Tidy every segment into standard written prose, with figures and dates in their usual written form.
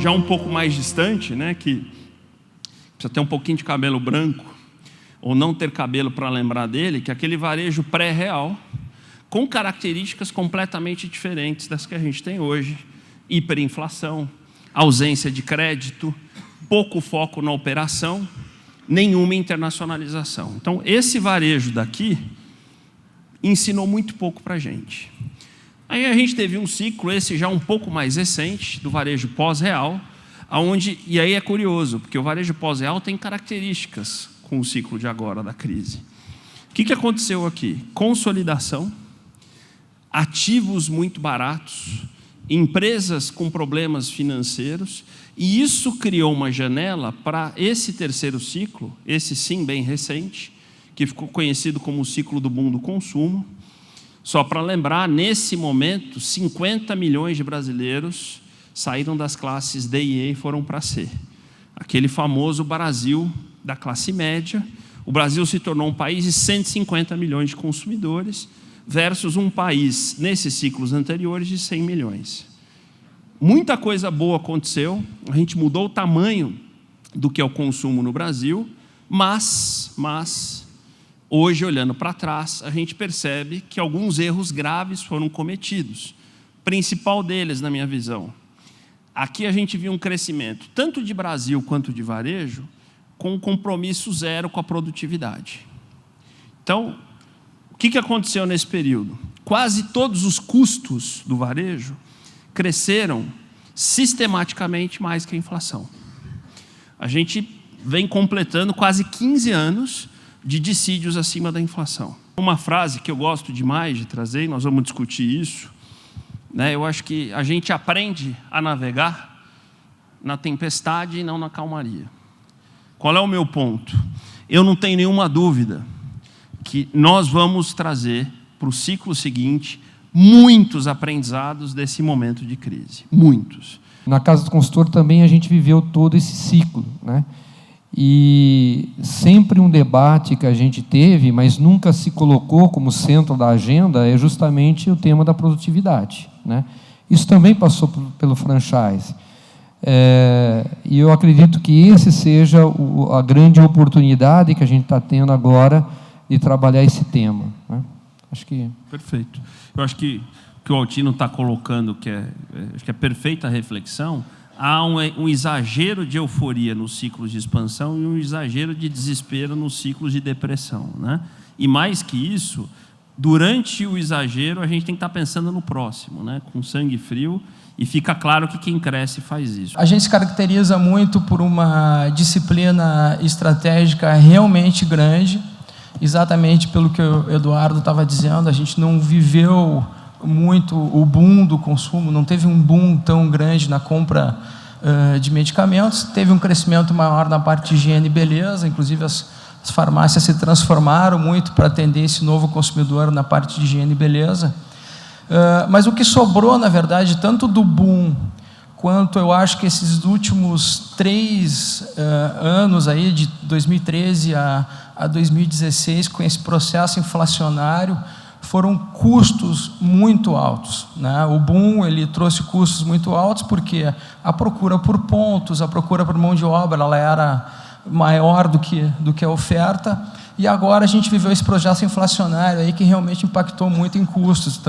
já um pouco mais distante, né, que precisa ter um pouquinho de cabelo branco, ou não ter cabelo para lembrar dele, que é aquele varejo pré-real, com características completamente diferentes das que a gente tem hoje. Hiperinflação, ausência de crédito, pouco foco na operação, nenhuma internacionalização. Então, esse varejo daqui ensinou muito pouco para a gente. Aí a gente teve um ciclo, esse já um pouco mais recente, do varejo pós-real, e aí é curioso, porque o varejo pós-real tem características com o ciclo de agora da crise. O que aconteceu aqui? Consolidação, ativos muito baratos, empresas com problemas financeiros, e isso criou uma janela para esse terceiro ciclo, esse sim bem recente, que ficou conhecido como o ciclo do boom do consumo. Só para lembrar, nesse momento, 50 milhões de brasileiros saíram das classes D e E e foram para C. Aquele famoso Brasil da classe média. O Brasil se tornou um país de 150 milhões de consumidores, versus um país, nesses ciclos anteriores, de 100 milhões. Muita coisa boa aconteceu, a gente mudou o tamanho do que é o consumo no Brasil, mas hoje, olhando para trás, a gente percebe que alguns erros graves foram cometidos. O principal deles, na minha visão, aqui a gente viu um crescimento, tanto de Brasil quanto de varejo, com um compromisso zero com a produtividade. Então, o que aconteceu nesse período? Quase todos os custos do varejo cresceram sistematicamente mais que a inflação. A gente vem completando quase 15 anos de dissídios acima da inflação. Uma frase que eu gosto demais de trazer, e nós vamos discutir isso, né? Eu acho que a gente aprende a navegar na tempestade e não na calmaria. Qual é o meu ponto? Eu não tenho nenhuma dúvida que nós vamos trazer para o ciclo seguinte muitos aprendizados desse momento de crise. Muitos. Na Casa do Consultor também a gente viveu todo esse ciclo, né? E sempre um debate que a gente teve, mas nunca se colocou como centro da agenda, é justamente o tema da produtividade, né? Isso também passou pelo franchise. E eu acredito que esse seja a grande oportunidade que a gente está tendo agora de trabalhar esse tema, né? Acho que... Perfeito. Eu acho que o que o Altino está colocando, acho que é perfeita reflexão, há um exagero de euforia nos ciclos de expansão e um exagero de desespero nos ciclos de depressão, né? E mais que isso, durante o exagero, a gente tem que estar pensando no próximo, né? Com sangue frio, e fica claro que quem cresce faz isso. A gente se caracteriza muito por uma disciplina estratégica realmente grande, exatamente pelo que o Eduardo estava dizendo. A gente não viveu muito o boom do consumo, não teve um boom tão grande na compra de medicamentos, teve um crescimento maior na parte de higiene e beleza, inclusive as farmácias se transformaram muito para atender esse novo consumidor na parte de higiene e beleza. Mas o que sobrou, na verdade, tanto do boom, quanto eu acho que esses últimos 3 anos, aí, de 2013 a 2016, com esse processo inflacionário, foram custos muito altos, né? O boom, ele trouxe custos muito altos porque a procura por pontos, a procura por mão de obra, ela era maior do que a oferta, e agora a gente viveu esse processo inflacionário aí que realmente impactou muito em custos,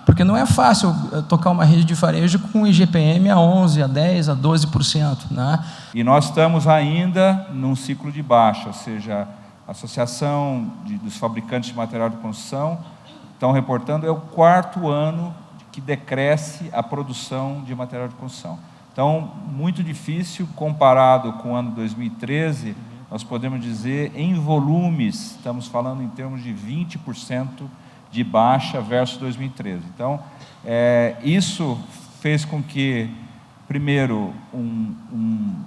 porque não é fácil tocar uma rede de varejo com IGPM a 11%, a 10%, a 12%, né? E nós estamos ainda num ciclo de baixa, ou seja, a Associação dos Fabricantes de Material de Construção estão reportando, é o 4º ano que decresce a produção de material de construção. Então, muito difícil, comparado com o ano 2013, nós podemos dizer, em volumes, estamos falando em termos de 20% de baixa versus 2013. Então, isso fez com que, primeiro, um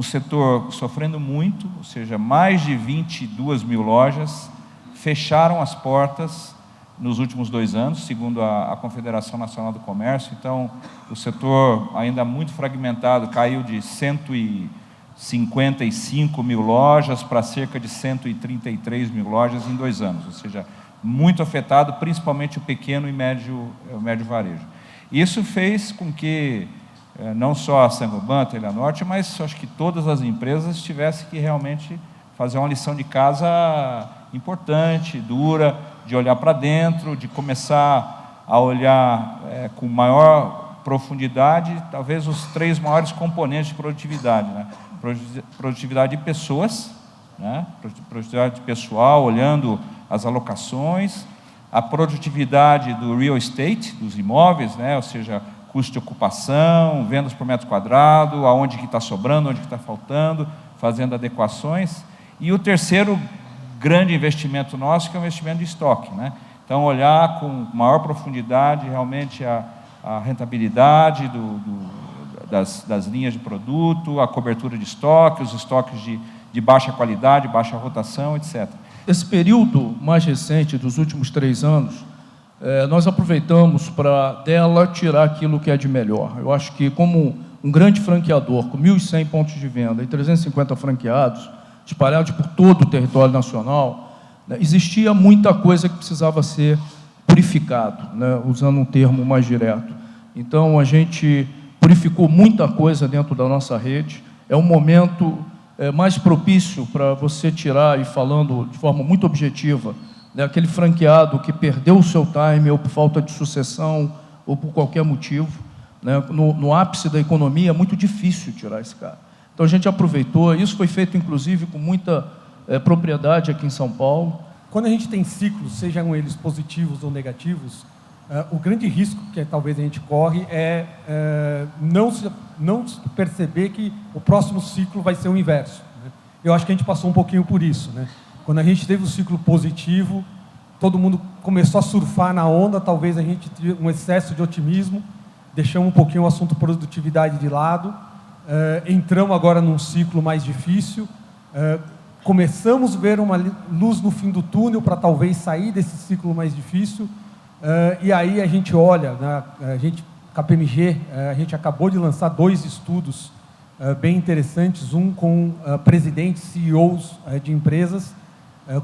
setor sofrendo muito, ou seja, mais de 22 mil lojas fecharam as portas nos últimos 2 anos, segundo a Confederação Nacional do Comércio. Então, o setor ainda muito fragmentado caiu de 155 mil lojas para cerca de 133 mil lojas em 2 anos, ou seja, muito afetado, principalmente o pequeno e médio varejo. Isso fez com que não só a Saint-Gobain, a Telha Norte, mas acho que todas as empresas tivessem que realmente fazer uma lição de casa importante, dura, de olhar para dentro, de começar a olhar com maior profundidade, talvez os 3 maiores componentes de produtividade, né? Produtividade de pessoas, né? Produtividade pessoal, olhando as alocações, a produtividade do real estate, dos imóveis, né? Ou seja, custo de ocupação, vendas por metro quadrado, aonde que está sobrando, onde que está faltando, fazendo adequações. E o terceiro grande investimento nosso, que é o investimento de estoque, né? Então, olhar com maior profundidade realmente a rentabilidade das linhas de produto, a cobertura de estoque, os estoques de baixa qualidade, baixa rotação, etc. Esse período mais recente, dos últimos 3 anos, nós aproveitamos para dela tirar aquilo que é de melhor. Eu acho que, como um grande franqueador, com 1.100 pontos de venda e 350 franqueados, espalhados por todo o território nacional, né, existia muita coisa que precisava ser purificado, né, usando um termo mais direto. Então, a gente purificou muita coisa dentro da nossa rede. É um momento mais propício para você tirar, e falando de forma muito objetiva, né, aquele franqueado que perdeu o seu time, ou por falta de sucessão, ou por qualquer motivo, né, no ápice da economia, é muito difícil tirar esse cara. Então, a gente aproveitou, isso foi feito, inclusive, com muita propriedade aqui em São Paulo. Quando a gente tem ciclos, sejam eles positivos ou negativos, o grande risco que talvez a gente corre é não perceber que o próximo ciclo vai ser o inverso, né? Eu acho que a gente passou um pouquinho por isso, né? Quando a gente teve o ciclo positivo, todo mundo começou a surfar na onda, talvez a gente teve um excesso de otimismo, deixamos um pouquinho o assunto produtividade de lado, entramos agora num ciclo mais difícil, começamos a ver uma luz no fim do túnel para talvez sair desse ciclo mais difícil, e aí a gente olha, né, KPMG, a gente acabou de lançar 2 estudos bem interessantes, um com presidentes, CEOs de empresas,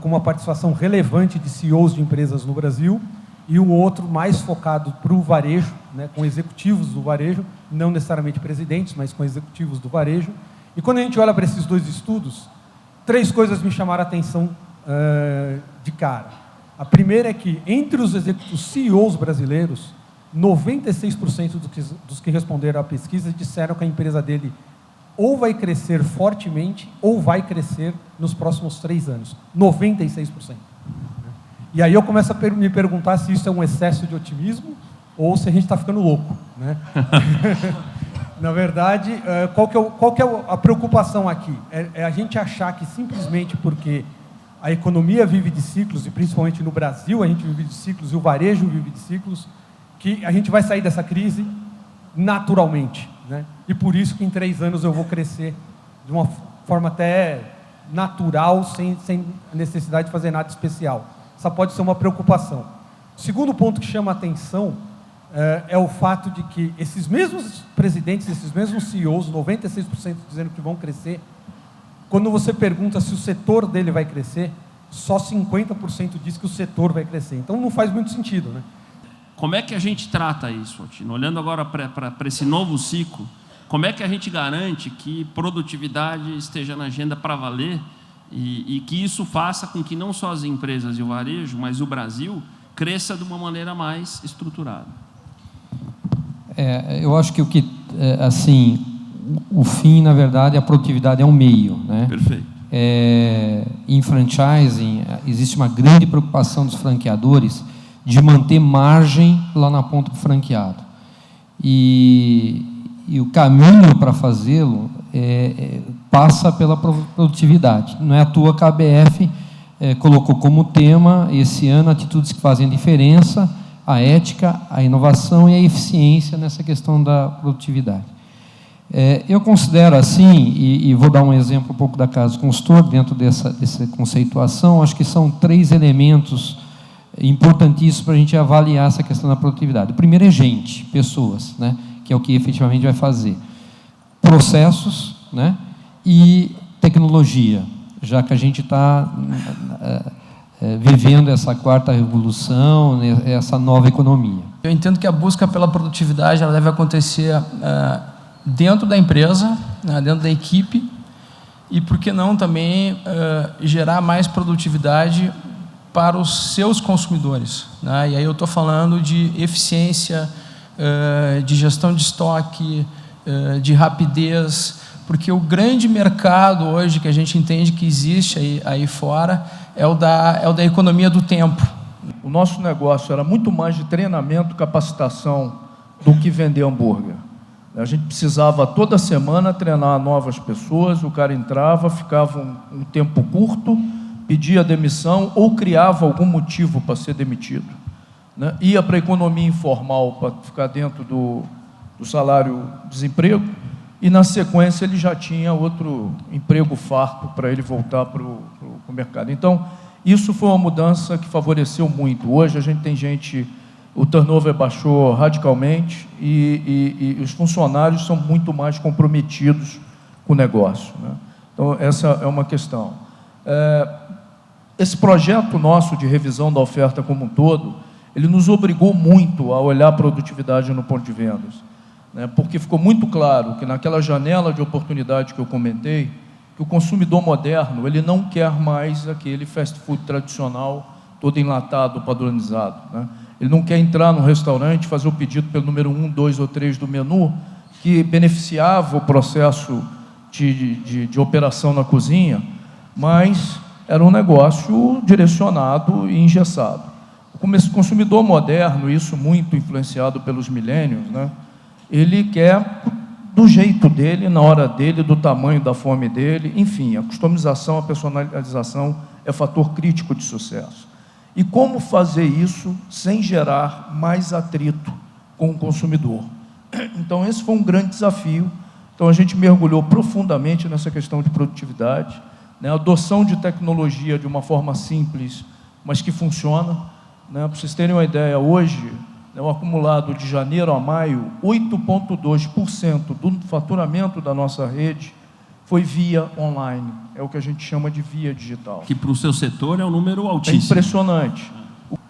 com uma participação relevante de CEOs de empresas no Brasil, e um outro mais focado para o varejo, né, com executivos do varejo, não necessariamente presidentes, mas com executivos do varejo. E quando a gente olha para esses 2 estudos, 3 coisas me chamaram a atenção de cara. A primeira é que, entre os CEOs brasileiros, 96% dos que responderam à pesquisa disseram que a empresa dele ou vai crescer fortemente ou vai crescer nos próximos 3 anos. 96%. E aí eu começo a me perguntar se isso é um excesso de otimismo ou se a gente está ficando louco, né? Na verdade, qual que é a preocupação aqui? É a gente achar que simplesmente porque a economia vive de ciclos, e principalmente no Brasil a gente vive de ciclos, e o varejo vive de ciclos, que a gente vai sair dessa crise naturalmente, né? E por isso que em 3 anos eu vou crescer de uma forma até natural, sem necessidade de fazer nada especial. Essa pode ser uma preocupação. O segundo ponto que chama a atenção é o fato de que esses mesmos presidentes, esses mesmos CEOs, 96% dizendo que vão crescer, quando você pergunta se o setor dele vai crescer, só 50% diz que o setor vai crescer. Então não faz muito sentido, né? Como é que a gente trata isso, Otino? Olhando agora para esse novo ciclo, como é que a gente garante que produtividade esteja na agenda para valer e que isso faça com que não só as empresas e o varejo, mas o Brasil cresça de uma maneira mais estruturada? Eu acho que assim, o fim, na verdade, a produtividade é um meio, né? Perfeito. Em franchising, existe uma grande preocupação dos franqueadores de manter margem lá na ponta do franqueado. E o caminho para fazê-lo passa pela produtividade. Não é à toa que a ABF colocou como tema, esse ano, atitudes que fazem diferença, a ética, a inovação e a eficiência nessa questão da produtividade. Eu considero assim, e vou dar um exemplo um pouco da Casa do Consultor, dentro dessa conceituação, acho que são 3 elementos importantíssimos para a gente avaliar essa questão da produtividade. O primeiro é gente, pessoas, né, que é o que efetivamente vai fazer. Processos, né, e tecnologia, já que a gente está vivendo essa 4ª revolução, essa nova economia. Eu entendo que a busca pela produtividade ela deve acontecer dentro da empresa, né, dentro da equipe, e por que não também gerar mais produtividade para os seus consumidores, né? E aí eu estou falando de eficiência, de gestão de estoque, de rapidez, porque o grande mercado hoje que a gente entende que existe aí fora é o da economia do tempo. O nosso negócio era muito mais de treinamento, capacitação, do que vender hambúrguer. A gente precisava toda semana treinar novas pessoas, o cara entrava, ficava um tempo curto, pedia demissão ou criava algum motivo para ser demitido, né? Ia para a economia informal para ficar dentro do salário-desemprego e, na sequência, ele já tinha outro emprego farto para ele voltar para o mercado. Então, isso foi uma mudança que favoreceu muito. Hoje a gente tem gente, o turnover baixou radicalmente e os funcionários são muito mais comprometidos com o negócio, né? Então, essa é uma questão. Esse projeto nosso de revisão da oferta como um todo, ele nos obrigou muito a olhar a produtividade no ponto de vendas, né? Porque ficou muito claro que naquela janela de oportunidade que eu comentei, que o consumidor moderno, ele não quer mais aquele fast food tradicional, todo enlatado, padronizado, né? Ele não quer entrar no restaurante, fazer o pedido pelo número 1, 2 ou 3 do menu, que beneficiava o processo de operação na cozinha, mas era um negócio direcionado e engessado. O consumidor moderno, isso muito influenciado pelos millennials, né? Ele quer do jeito dele, na hora dele, do tamanho da fome dele, enfim, a customização, a personalização é fator crítico de sucesso. E como fazer isso sem gerar mais atrito com o consumidor? Então, esse foi um grande desafio. Então, a gente mergulhou profundamente nessa questão de produtividade, né? A adoção de tecnologia de uma forma simples, mas que funciona, né? Para vocês terem uma ideia, hoje, o acumulado de janeiro a maio, 8,2% do faturamento da nossa rede foi via online. É o que a gente chama de via digital. Que para o seu setor é um número É altíssimo. impressionante.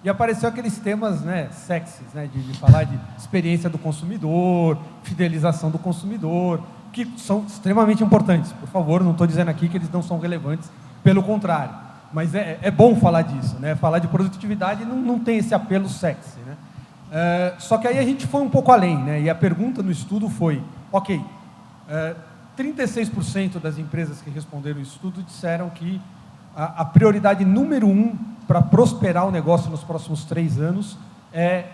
E apareceu aqueles temas, né, sexys, né, de falar de experiência do consumidor, fidelização do consumidor, que são extremamente importantes. Por favor, não estou dizendo aqui que eles não são relevantes, pelo contrário. Mas é bom falar disso, né? Falar de produtividade não tem esse apelo sexy, né? Só que aí a gente foi um pouco além, né? E a pergunta no estudo foi, ok, 36% das empresas que responderam o estudo disseram que a prioridade número 1 para prosperar o negócio nos próximos 3 anos é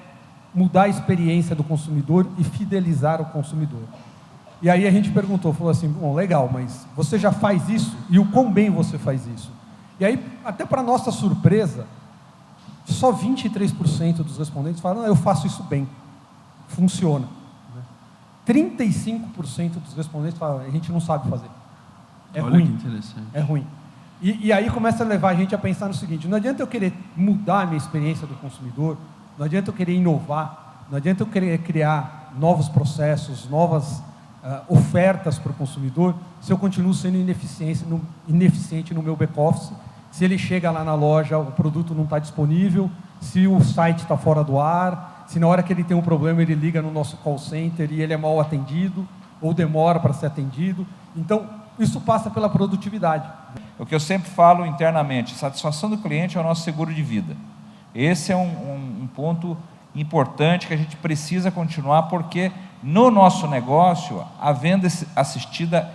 mudar a experiência do consumidor e fidelizar o consumidor. E aí a gente perguntou, falou assim, bom, legal, mas você já faz isso? E o quão bem você faz isso? E aí, até para nossa surpresa, só 23% dos respondentes falaram, eu faço isso bem, funciona. 35% dos respondentes falaram, a gente não sabe fazer. É Olha ruim. que interessante. É ruim. E aí começa a levar a gente a pensar no seguinte, não adianta eu querer mudar a minha experiência do consumidor, não adianta eu querer inovar, não adianta eu querer criar novos processos, novas ofertas para o consumidor, se eu continuo sendo ineficiente no meu back-office, se ele chega lá na loja, o produto não está disponível, se o site está fora do ar, se na hora que ele tem um problema ele liga no nosso call center e ele é mal atendido, ou demora para ser atendido. Então, isso passa pela produtividade. O que eu sempre falo internamente, satisfação do cliente é o nosso seguro de vida. Esse é um ponto importante que a gente precisa continuar, porque no nosso negócio, a venda assistida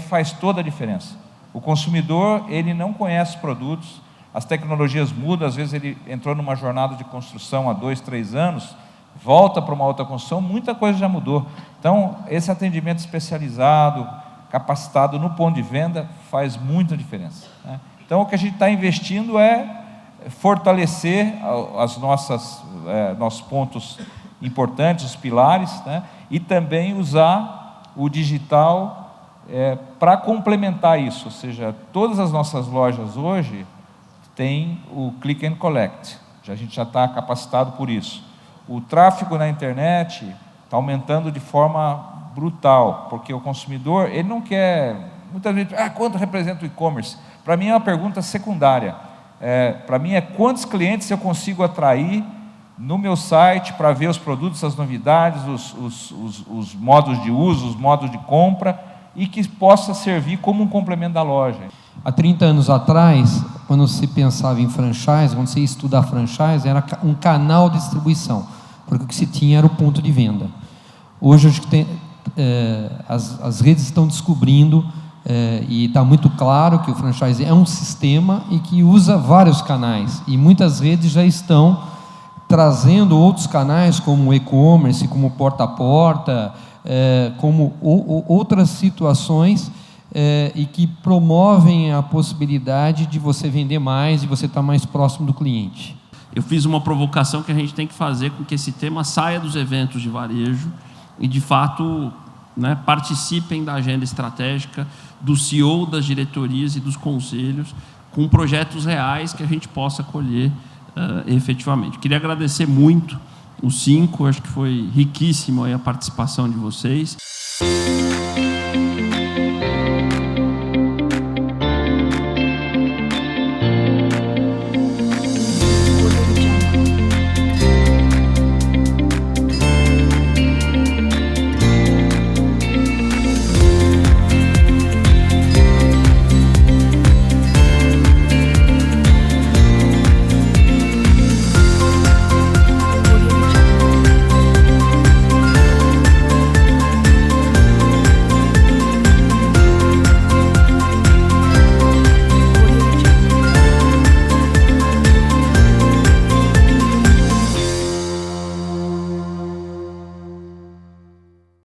faz toda a diferença. O consumidor, ele não conhece os produtos, as tecnologias mudam, às vezes ele entrou numa jornada de construção há 2, 3 anos, volta para uma outra construção, muita coisa já mudou. Então, esse atendimento especializado, capacitado no ponto de venda, faz muita diferença, né? Então, o que a gente está investindo é fortalecer nossos pontos importantes, os pilares, né? E também usar o digital para complementar isso, ou seja, todas as nossas lojas hoje têm o Click and Collect, a gente já está capacitado por isso. O tráfego na internet está aumentando de forma brutal, porque o consumidor, ele não quer, muita gente, quanto representa o e-commerce? Para mim é uma pergunta secundária, para mim é quantos clientes eu consigo atrair no meu site para ver os produtos, as novidades, os modos de uso, os modos de compra, e que possa servir como um complemento da loja. Há 30 anos atrás, quando se pensava em franchise, quando se ia estudar franchise, era um canal de distribuição, porque o que se tinha era o ponto de venda. Hoje, acho que as redes estão descobrindo, e está muito claro que o franchise é um sistema e que usa vários canais, e muitas redes já estão trazendo outros canais, como o e-commerce, como porta a porta, como outras situações, e que promovem a possibilidade de você vender mais e você estar mais próximo do cliente. Eu fiz uma provocação que a gente tem que fazer com que esse tema saia dos eventos de varejo e, de fato, né, participem da agenda estratégica, do CEO, das diretorias e dos conselhos, com projetos reais que a gente possa colher efetivamente. Queria agradecer muito os 5, acho que foi riquíssimo aí a participação de vocês.